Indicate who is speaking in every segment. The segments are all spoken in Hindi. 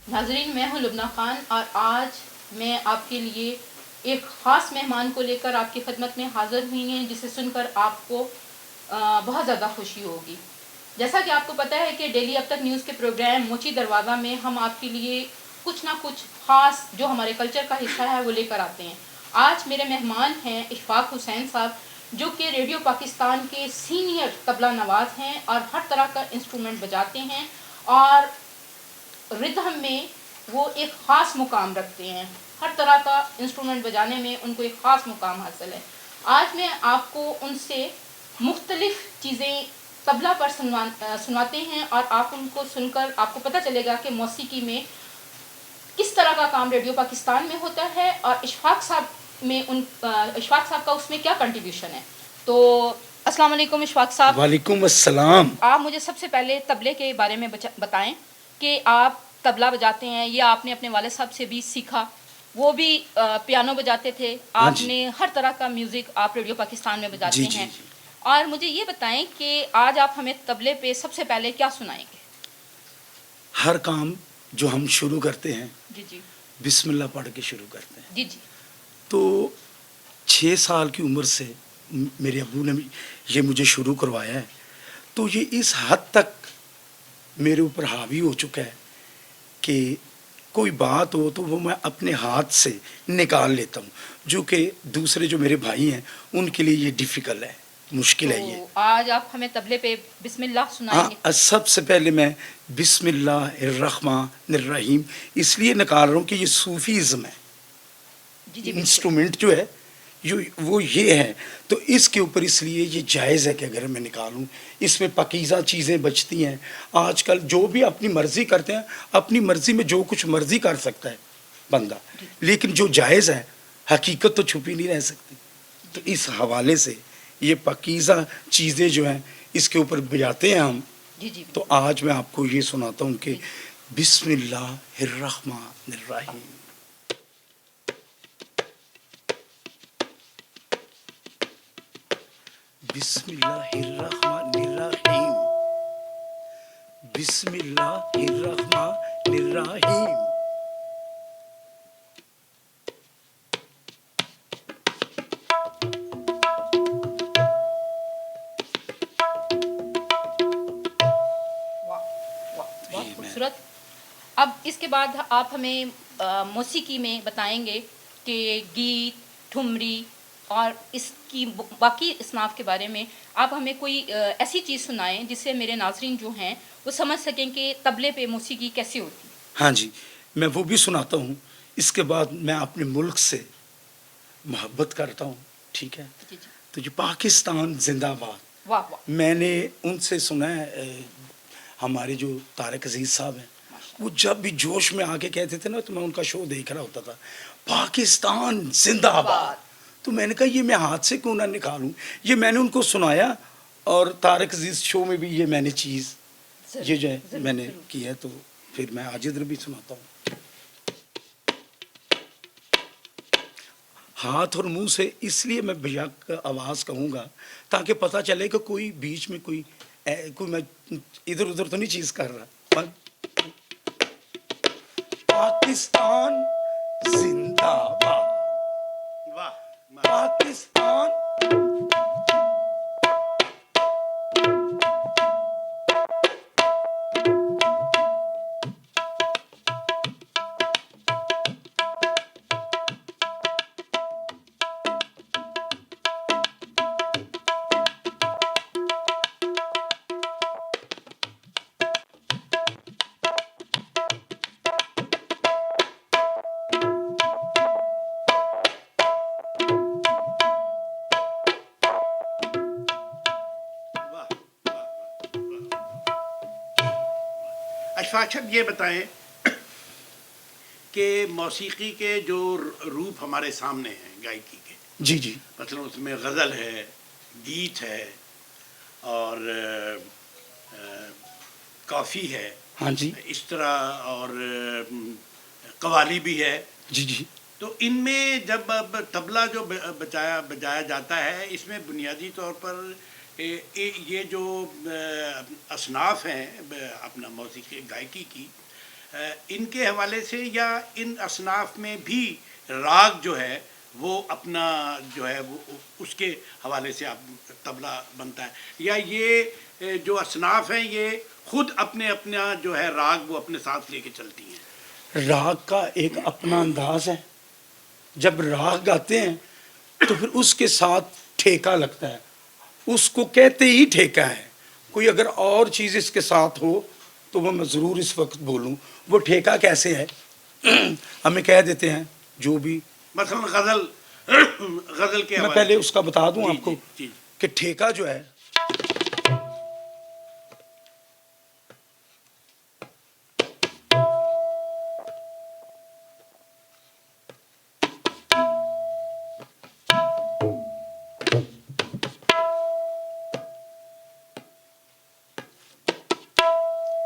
Speaker 1: नाजरीन, मैं हूं लुबना ख़ान और आज मैं आपके लिए एक ख़ास मेहमान को लेकर आपकी खिदमत में हाज़िर हुई हैं, जिसे सुनकर आपको बहुत ज़्यादा खुशी होगी। जैसा कि आपको पता है कि डेली अब तक न्यूज़ के प्रोग्राम मोची दरवाज़ा में हम आपके लिए कुछ ना कुछ ख़ास जो हमारे कल्चर का हिस्सा है वो लेकर आते हैं। आज मेरे मेहमान हैं इशफाक हुसैन साहब, जो कि रेडियो पाकिस्तान के सीनियर तबला नवाज़ हैं और हर तरह का इंस्ट्रूमेंट बजाते हैं और रिदम में वो एक ख़ास मुकाम रखते हैं। हर तरह का इंस्ट्रूमेंट बजाने में उनको एक ख़ास मुकाम हासिल है। आज मैं आपको उनसे मुख्तलिफ़ चीज़ें तबला पर सुनवाते हैं और आप उनको सुनकर आपको पता चलेगा कि मौसीकी में किस तरह का काम रेडियो पाकिस्तान में होता है और इशफाक साहब इशफाक साहब का उसमें क्या कंट्रीब्यूशन है। तो अस्सलाम वालेकुम इशफाक साहब।
Speaker 2: वालेकुम अस्सलाम।
Speaker 1: आप मुझे सबसे पहले तबले के बारे में बताएं कि आप तबला बजाते हैं, ये आपने अपने वाले साहब से भी सीखा, वो भी पियानो बजाते थे,
Speaker 2: हाँ जी।
Speaker 1: आपने हर तरह का म्यूज़िक आप रेडियो पाकिस्तान में
Speaker 2: जी
Speaker 1: बजाते
Speaker 2: जी
Speaker 1: हैं।
Speaker 2: जी।
Speaker 1: और मुझे ये बताएं कि आज आप हमें तबले पे सबसे पहले क्या सुनाएंगे।
Speaker 2: हर काम जो हम शुरू करते हैं
Speaker 1: जी जी।
Speaker 2: बिस्मिल्लाह पढ़ के शुरू करते हैं।
Speaker 1: जी जी।
Speaker 2: तो 6 साल की उम्र से मेरे अब्बू ने ये मुझे शुरू करवाया है, तो ये इस हद तक मेरे ऊपर हावी हो चुका है कि कोई बात हो तो वो मैं अपने हाथ से निकाल लेता हूँ, जो कि दूसरे जो मेरे भाई हैं उनके लिए ये डिफ़िकल्ट है, मुश्किल
Speaker 1: तो
Speaker 2: है ये।
Speaker 1: आज आप हमें तबले पे बिस्मिल्लाह सुनाएंगे।
Speaker 2: हाँ, सबसे पहले मैं बिस्मिल्लाहिर्रहमानिर्रहीम इसलिए निकाल रहा हूँ कि ये सूफ़ीज़्म है,
Speaker 1: जी जी बिल्कुल।
Speaker 2: इंस्ट्रूमेंट जो है यो वो ये है, तो इसके ऊपर इसलिए ये जायज़ है कि अगर मैं निकालूँ, इसमें पाकीज़ा चीज़ें बचती हैं। आजकल जो भी अपनी मर्ज़ी करते हैं, अपनी मर्ज़ी में जो कुछ मर्ज़ी कर सकता है बंदा,
Speaker 1: जी
Speaker 2: लेकिन जो जायज़ है, हकीकत तो छुपी नहीं रह सकती। तो
Speaker 1: जी
Speaker 2: इस हवाले से ये पाकीज़ा चीज़ें जो हैं, इसके ऊपर बजाते हैं हम।
Speaker 1: जी जी
Speaker 2: तो
Speaker 1: बिल्कुल।
Speaker 2: आज मैं आपको ये सुनाता हूँ कि
Speaker 1: जी
Speaker 2: बिस्मिल्लाहिर्रहमानिर्रहीम। बिस्मिल्लाहिर्रहमानिर्रहीम। बिस्मिल्लाहिर्रहमानिर्रहीम।
Speaker 1: वाह वाह, बहुत
Speaker 2: ये मैं
Speaker 1: खूबसूरत। अब इसके बाद आप हमें मौसीकी में बताएंगे कि गीत, ठुमरी और इसकी बाकी इसनाफ के बारे में आप हमें कोई ऐसी चीज़ सुनाएं जिससे मेरे नाज़रीन जो हैं वो समझ सकें कि तबले पे मौसीकी कैसे होती है।
Speaker 2: हाँ जी, मैं वो भी सुनाता हूँ। इसके बाद मैं अपने मुल्क से मोहब्बत करता हूँ, ठीक है?
Speaker 1: जी जी।
Speaker 2: तो ये पाकिस्तान ज़िंदाबाद।
Speaker 1: वाह वाह।
Speaker 2: मैंने उनसे सुना है, हमारे जो तारिक अज़ीज़ साहब हैं, वो
Speaker 1: माशाल्लाह।
Speaker 2: जब भी जोश में आके कहते थे ना, तो मैं उनका शो देख रहा होता था, पाकिस्तान ज़िंदाबाद।
Speaker 1: बाद।
Speaker 2: तो मैंने कहा ये मैं हाथ से क्यों ना निकालूँ? ये मैंने उनको सुनाया और तारिक अज़ीज़ शो में भी ये मैंने चीज़ ये
Speaker 1: ज़रूर
Speaker 2: जो है
Speaker 1: ज़रूर
Speaker 2: मैंने
Speaker 1: ज़रूर।
Speaker 2: की है, तो फिर मैं आज इधर भी सुनाता हूँ। हाथ और मुँह से इसलिए मैं बेशक आवाज़ कहूँगा ताकि पता चले कि कोई बीच में कोई मैं इधर-उधर तो नहीं चीज़ कर रहा। प पाकिस्तान ज़िंदाबाद,
Speaker 3: वाह!
Speaker 2: पाकिस्तान।
Speaker 3: वाह! वाह! वाह! अशफाक साहब ये बताएं कि मौसीकी के जो रूप हमारे सामने हैं गायकी के,
Speaker 2: जी, जी।
Speaker 3: मतलब उसमें गज़ल है, गीत है और काफ़ी है,
Speaker 2: हाँ जी।
Speaker 3: इस तरह और कव्वाली भी है।
Speaker 2: जी, जी।
Speaker 3: तो इनमें जब अब तबला जो बजाया जाता है, इसमें बुनियादी तौर पर ये जो असनाफ हैं अपना मौसीकी गायकी की, इनके हवाले से या इन असनाफ में भी राग जो है वो अपना जो है वो उसके हवाले से आप तबला बनता है, या ये जो असनाफ हैं ये खुद अपने अपना जो है राग वो अपने साथ लेके चलती हैं?
Speaker 2: राग का एक अपना अंदाज है। जब राग गाते हैं तो फिर उसके साथ ठेका लगता है, उसको कहते ही ठेका है। कोई अगर और चीज़ इसके साथ हो तो वो मैं ज़रूर इस वक्त बोलूँ। वो ठेका कैसे है हमें कह देते हैं जो भी,
Speaker 3: मसलन गज़ल गज़ल के
Speaker 2: मैं
Speaker 3: हवाले
Speaker 2: पहले
Speaker 3: से।
Speaker 2: उसका बता दूं
Speaker 3: जी,
Speaker 2: आपको
Speaker 3: जी, जी।
Speaker 2: कि ठेका जो है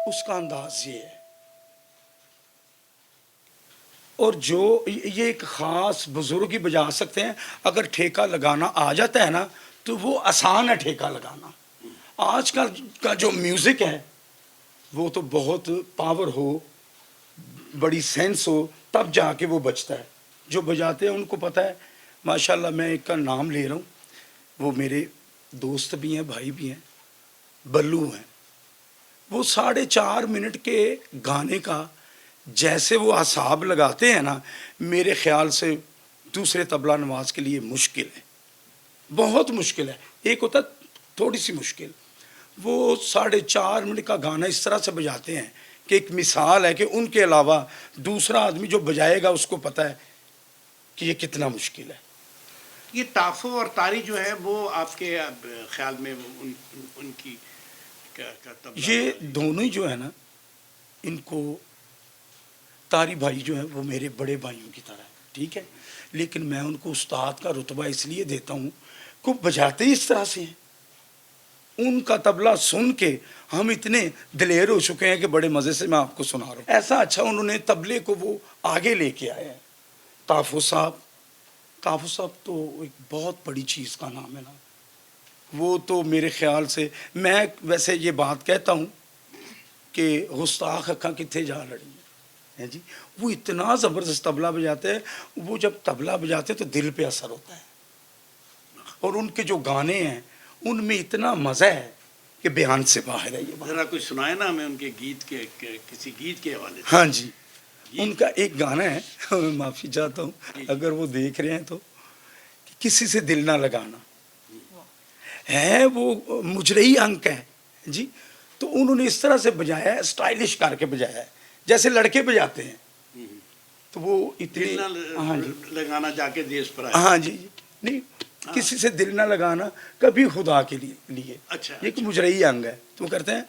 Speaker 2: उसका अंदाज ये है। और जो ये एक ख़ास बुज़ुर्ग ही बजा सकते हैं। अगर ठेका लगाना आ जाता है ना तो वो आसान है ठेका लगाना। आजकल का जो म्यूज़िक है वो तो बहुत पावर हो, बड़ी सेंस हो, तब जाके वो बजता है। जो बजाते हैं उनको पता है। माशाल्लाह, मैं एक का नाम ले रहा हूँ, वो मेरे दोस्त भी हैं, भाई भी हैं, बल्लू हैं। वो 4.5 मिनट के गाने का जैसे वो असाब लगाते हैं ना, मेरे ख्याल से दूसरे तबला नवाज के लिए मुश्किल है, बहुत मुश्किल है। एक होता थोड़ी सी मुश्किल, वो 4.5 मिनट का गाना इस तरह से बजाते हैं कि एक मिसाल है कि उनके अलावा दूसरा आदमी जो बजाएगा उसको पता है कि ये कितना मुश्किल है।
Speaker 3: ये ताफो और तारी जो है वो आपके ख्याल में उनकी का तबला
Speaker 2: ये दोनों ही जो है ना, इनको तारी भाई जो है वो मेरे बड़े भाइयों की तरह है, ठीक है, लेकिन मैं उनको उस्ताद का रुतबा इसलिए देता हूँ कि बजाते ही इस तरह से हैं। उनका तबला सुन के हम इतने दिलेर हो चुके हैं कि बड़े मज़े से मैं आपको सुना रहा हूँ। ऐसा अच्छा उन्होंने तबले को वो आगे लेके आए हैं। ताफो साहब तो एक बहुत बड़ी चीज़ का नाम है ना। वो तो मेरे ख्याल से, मैं वैसे ये बात कहता हूँ कि गुस्ताख अक्खा किथे जा लड़ी है जी। वो इतना ज़बरदस्त तबला बजाते हैं। वो जब तबला बजाते हैं तो दिल पे असर होता है। और उनके जो गाने हैं उनमें इतना मज़ा है कि बयान से बाहर है ये बात।
Speaker 3: ज़रा कुछ सुनाए ना हमें उनके गीत के किसी गीत के हवाले से।
Speaker 2: हाँ जी, उनका एक गाना है, मैं माफ़ी चाहता हूँ अगर वो देख रहे हैं तो, कि किसी से दिल ना लगाना है। वो मुजरई अंक है जी। तो उन्होंने इस तरह से बजाया है, स्टाइलिश करके बजाया है जैसे लड़के बजाते हैं। तो वो इतने,
Speaker 3: दिल ना
Speaker 2: हाँ जी,
Speaker 3: लगाना जाके देश पर आए।
Speaker 2: हाँ जी, नहीं, किसी से दिल ना लगाना कभी खुदा के लिए।
Speaker 3: अच्छा,
Speaker 2: ये एक मुजरई अंग है। तो करते हैं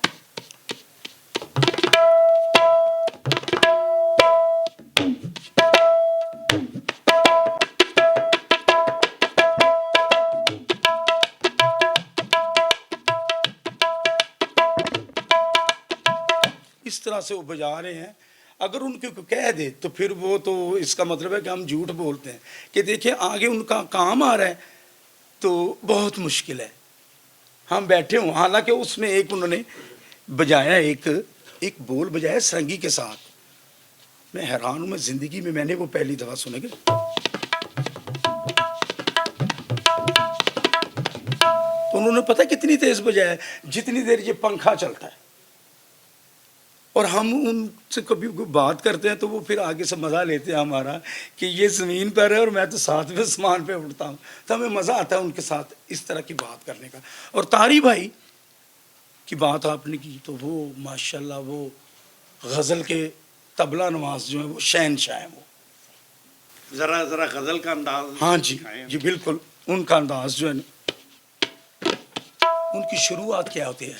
Speaker 2: इस तरह से वो बजा रहे हैं। अगर उनके को कह दे तो फिर वो तो इसका मतलब है कि हम झूठ बोलते हैं कि देखिए आगे उनका काम आ रहा है तो बहुत मुश्किल है। हम बैठे हों, हालांकि उसमें एक उन्होंने बजाया, एक बोल बजाया सरंगी के साथ। मैं हैरान हूँ, मैं ज़िंदगी में मैंने वो पहली दफ़ा सुने कि तो उन्होंने पता कितनी तेज़ बजाया, जितनी देर ये पंखा चलता है। और हम उनसे कभी कोई बात करते हैं तो वो फिर आगे से मज़ा लेते हैं हमारा कि ये ज़मीन पर है और मैं तो साथ में आसमान पे उड़ता हूँ। तो हमें मज़ा आता है उनके साथ इस तरह की बात करने का। और तारी भाई की बात आपने की तो वो माशाल्लाह वो गज़ल के तबला नवाज जो है वो शहनशाह हैं वो।
Speaker 3: ज़रा ज़रा गज़ल का अंदाज।
Speaker 2: हाँ जी
Speaker 3: दिखाएं।
Speaker 2: जी बिल्कुल। उनका अंदाज जो है ना, उनकी शुरुआत क्या होती है,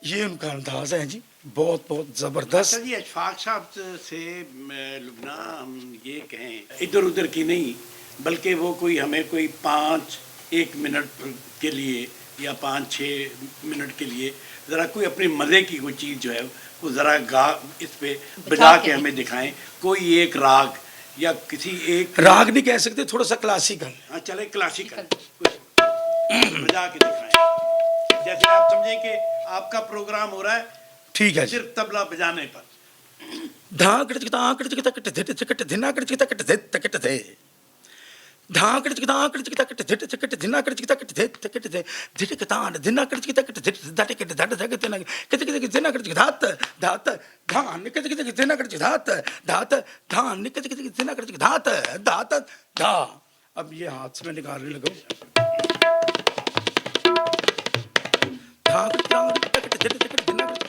Speaker 2: ये उनका अंदाज है जी, बहुत बहुत ज़बरदस्त।
Speaker 3: अच्छा जी, अशफाक साहब से लुबना हम ये कहें इधर उधर की नहीं, बल्कि वो कोई हमें कोई 1 मिनट के लिए या 5-6 मिनट के लिए ज़रा कोई अपने मज़े की कोई चीज़ जो है वो ज़रा गा इस पे बजा के हमें दिखाएं, कोई एक राग या किसी एक
Speaker 2: राग नहीं कह सकते, थोड़ा सा क्लासिकल।
Speaker 3: हाँ चले क्लासिकल कुछ बजा के दिखाएं, जैसे आप समझें कि आपका प्रोग्राम हो रहा है
Speaker 2: ठीक है जी।
Speaker 3: सिर्फ तबला बजाने पर।
Speaker 2: धाकड़ चिकता आकड़ चिकता कट धिट चिकट धिना कट चिकता कट धिट तकट थे। धाकड़ चिकता आकड़ चिकता कट धिट चिकट धिना कट चिकता कट धिट तकट थे। धिट कतान धिना कट चिकता कट धिट धट कट धट धट धिना कट चिकता धिना कट चिकता धात धात धान कट चिकता धिना कट चिकता धात धात धान कट चिकता धिना कट चिकता धात धात धा। अब ये हाथ से मैं निकालने लगा। धाकड़ चिकता कट धिट चिकट धिना कट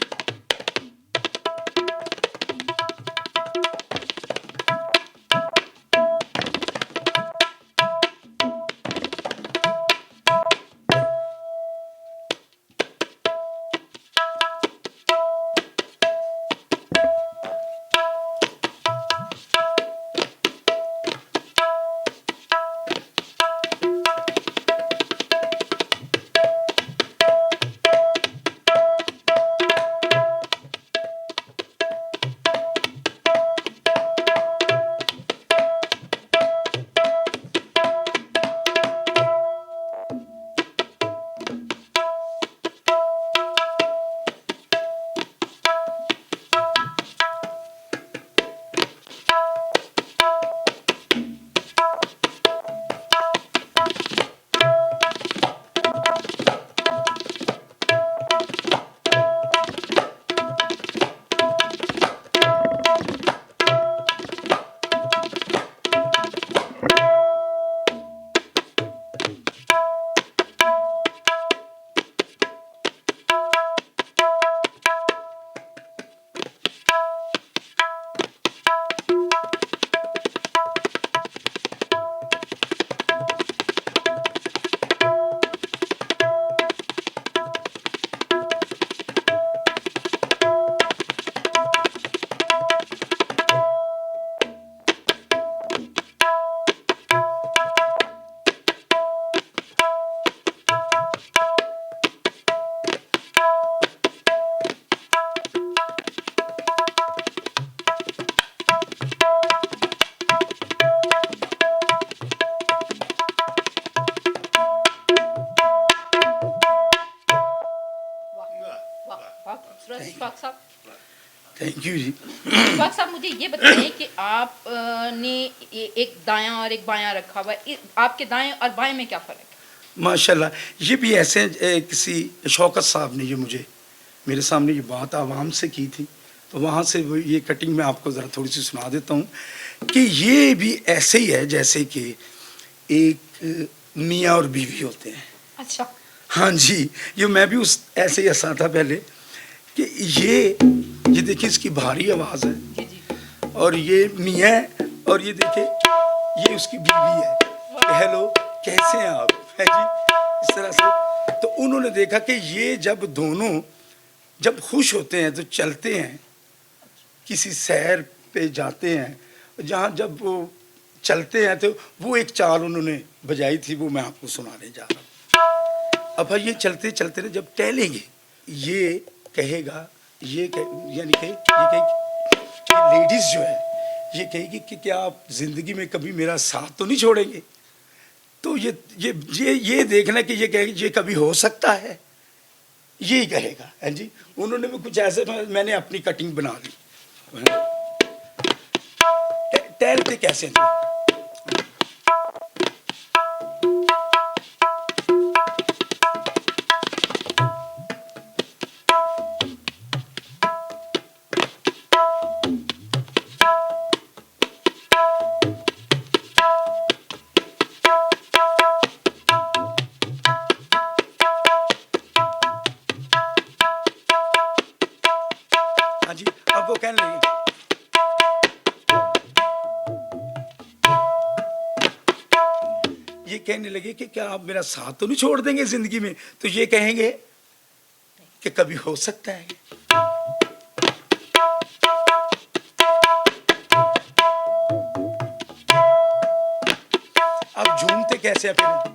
Speaker 1: इशफाक साहब,
Speaker 2: थैंक यू जी।
Speaker 1: इशफाक साहब मुझे ये बताएं कि आप ने एक दायां और एक बायां रखा हुआ है, आपके दाएं और बाएं में क्या फ़र्क है?
Speaker 2: माशाल्लाह, ये भी ऐसे किसी शौकत साहब ने ये मुझे मेरे सामने ये बात आवाम से की थी, तो वहाँ से वो ये कटिंग मैं आपको ज़रा थोड़ी सी सुना देता हूँ कि ये भी ऐसे ही है जैसे कि एक मियाँ और बीवी होते हैं।
Speaker 1: अच्छा,
Speaker 2: हाँ जी, ये मैं भी उस ऐसे ही हंसा था पहले कि ये देखिए इसकी भारी आवाज़ है
Speaker 1: जी जी,
Speaker 2: और ये मियाँ है और ये देखिए ये उसकी बीवी है कि हेलो कैसे हैं आप, है जी, इस तरह से। तो उन्होंने देखा कि ये जब दोनों जब खुश होते हैं तो चलते हैं, किसी सैर पे जाते हैं, जहाँ जब वो चलते हैं तो वो एक चाल उन्होंने बजाई थी, वो मैं आपको सुनाने जा रहा हूँ। अब भाई ये चलते चलते ना जब टहलेंगे ये कहेगा यानी कि ये लेडीज़ जो है ये कहेगी कि क्या आप ज़िंदगी में कभी मेरा साथ तो नहीं छोड़ेंगे। तो ये देखना कि ये कहेगी ये कभी हो सकता है, यही कहेगा, है जी। उन्होंने भी कुछ ऐसे, मैंने अपनी कटिंग बना ली। टहलते कैसे थे? हाँ जी, अब वो कहने लगे ये कहने लगे कि क्या आप मेरा साथ तो नहीं छोड़ देंगे जिंदगी में। तो ये कहेंगे कि कभी हो सकता है। अब झूमते कैसे हैं फिर?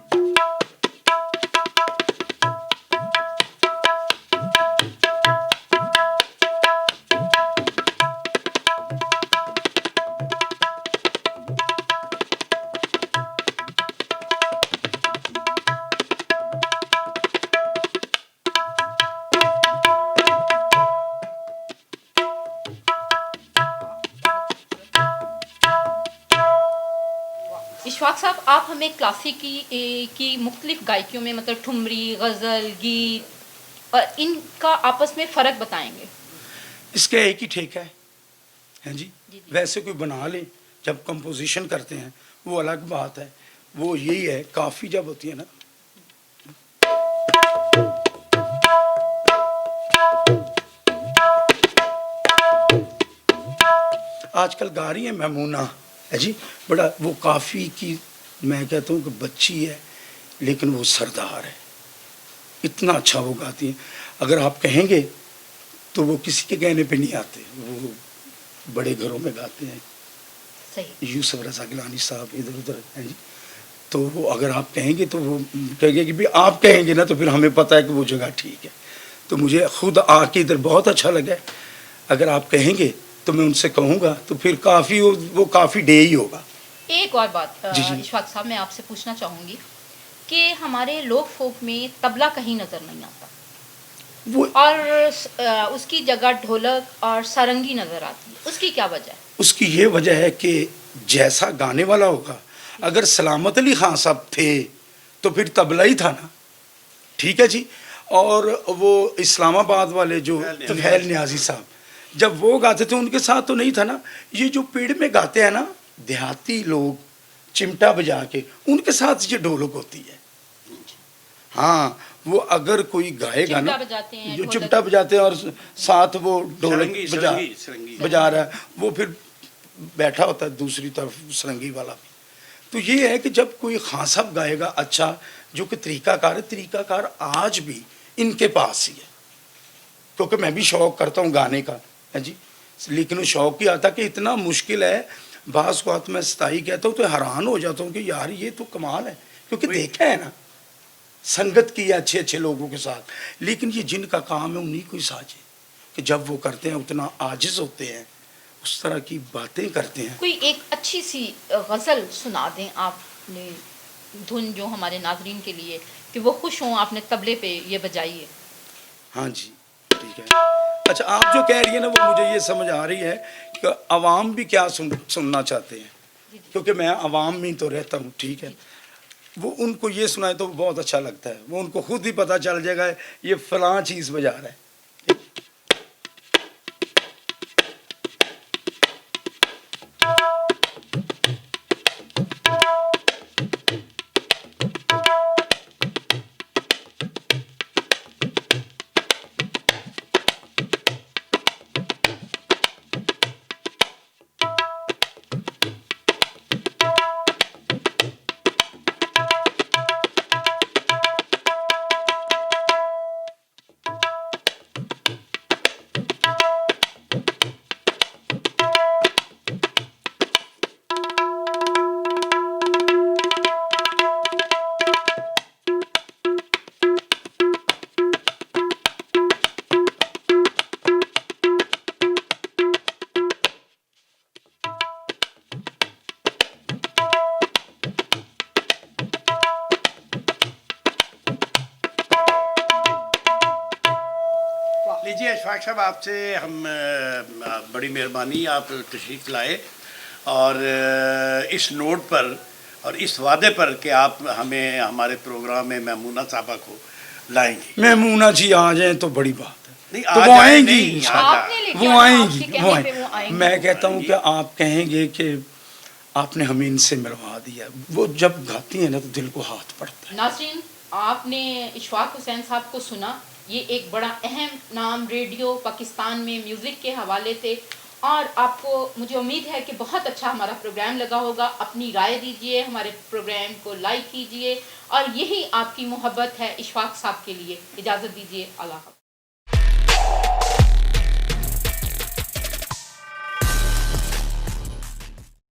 Speaker 1: इशफाक साहब, आप हमें क्लासिकी की मुख्तलिफ गायकियों में मतलब ठुमरी, गज़ल, गीत और इनका आपस में फ़र्क बताएंगे।
Speaker 2: इसका एक ही ठेका है जी।
Speaker 1: जी।
Speaker 2: वैसे कोई बना ले, जब कंपोजिशन करते हैं वो अलग बात है। वो यही है, काफ़ी जब होती है ना, आजकल गा रही है मैमूना है जी, बड़ा वो काफ़ी की, मैं कहता हूँ कि बच्ची है लेकिन वो सरदार है, इतना अच्छा वो गाती है। अगर आप कहेंगे तो वो किसी के कहने पे नहीं आते, वो बड़े घरों में गाते हैं।
Speaker 1: सही।
Speaker 2: यूसुफ रज़ा गिलानी साहब इधर उधर हैं जी। तो वो अगर आप कहेंगे तो वो कहेंगे कि भी आप कहेंगे ना तो फिर हमें पता है कि वो जगह ठीक है। तो मुझे खुद आके इधर बहुत अच्छा लगा। अगर आप कहेंगे तो मैं उनसे कहूँगा तो फिर काफ़ी वो काफ़ी डे ही होगा।
Speaker 1: एक और बात
Speaker 2: जी, जी।
Speaker 1: इशफाक साहब, मैं आपसे पूछना चाहूँगी कि हमारे लोक फोक में तबला कहीं नज़र नहीं आता
Speaker 2: वो
Speaker 1: और उसकी जगह ढोलक और सारंगी नज़र आती है, उसकी क्या वजह है?
Speaker 2: उसकी ये वजह है कि जैसा गाने वाला होगा, अगर सलामत अली खान साहब थे तो फिर तबला ही था ना, ठीक है जी। और वो इस्लामाबाद वाले जो फैल न्याजी साहब, जब वो गाते थे उनके साथ तो नहीं था ना। ये जो पेड़ में गाते हैं ना देहाती लोग चिमटा बजा के, उनके साथ ये ढोलक होती है। हाँ, वो अगर कोई गाएगा ना,
Speaker 1: चिमटा बजाते हैं,
Speaker 2: जो
Speaker 1: ढोलक-
Speaker 2: चिमटा बजाते हैं और साथ वो ढोलक
Speaker 3: सरंगी
Speaker 2: बजा रहा है, वो फिर बैठा होता है दूसरी तरफ सरंगी वाला भी। तो ये है कि जब कोई खान साहब गाएगा अच्छा, जो कि तरीकाकार है, तरीकाकार आज भी इनके पास ही है। क्योंकि मैं भी शौक करता हूँ गाने का है जी, लेकिन वो शौक ही आता कि इतना मुश्किल है। बास बात मैं सताई कहता हूँ तो हैरान हो जाता हूँ कि यार ये तो कमाल है, क्योंकि देखा है ना संगत की है अच्छे अच्छे लोगों के साथ, लेकिन ये जिनका काम है उन्हीं को ही साझे कि जब वो करते हैं उतना आजिज होते हैं, उस तरह की बातें करते हैं।
Speaker 1: कोई एक अच्छी सी गज़ल सुना दें आपने, धुन जो हमारे नाजरीन के लिए कि वो खुश हों, आपने तबले पे ये बजाई है।
Speaker 2: हाँ जी, ठीक है। अच्छा, आप जो कह रही है ना वो मुझे ये समझ आ रही है कि अवाम भी क्या सुनना चाहते हैं, क्योंकि मैं अवाम में तो रहता हूँ, ठीक है। वो उनको ये सुनाए तो बहुत अच्छा लगता है, वो उनको खुद ही पता चल जाएगा ये फलां चीज़ बजा रहा है।
Speaker 3: लीजिए अशफाक साहब, आपसे हम बड़ी मेहरबानी आप तशरीफ़ लाए और इस नोट पर और इस वादे पर कि आप हमें हमारे प्रोग्राम में मैमूना साहबा को लाएंगे।
Speaker 2: मैमूना जी आ जाएं तो बड़ी बात है।
Speaker 3: नहीं,
Speaker 2: तो
Speaker 3: आ
Speaker 2: वो
Speaker 3: जाए
Speaker 2: आएंगी,
Speaker 3: नहीं, आ
Speaker 1: आपने
Speaker 3: जाए।
Speaker 1: लेके
Speaker 2: वो
Speaker 1: आना,
Speaker 2: आएंगी,
Speaker 1: आपके
Speaker 2: वो
Speaker 1: कहने पे वो आएंगी।
Speaker 2: मैं कहता हूँ कि आप कहेंगे कि आपने हमें इनसे मिलवा दिया। वो जब गाती है ना तो दिल को हाथ पड़ता है।
Speaker 1: नाज़रीन, आपने इशफाक हुसैन साहब को सुना। ये एक बड़ा अहम नाम रेडियो पाकिस्तान में म्यूज़िक के हवाले से, और आपको मुझे उम्मीद है कि बहुत अच्छा हमारा प्रोग्राम लगा होगा। अपनी राय दीजिए, हमारे प्रोग्राम को लाइक कीजिए, और यही आपकी मोहब्बत है इशफाक साहब के लिए। इजाज़त दीजिए, अल्लाह हाफ़िज़।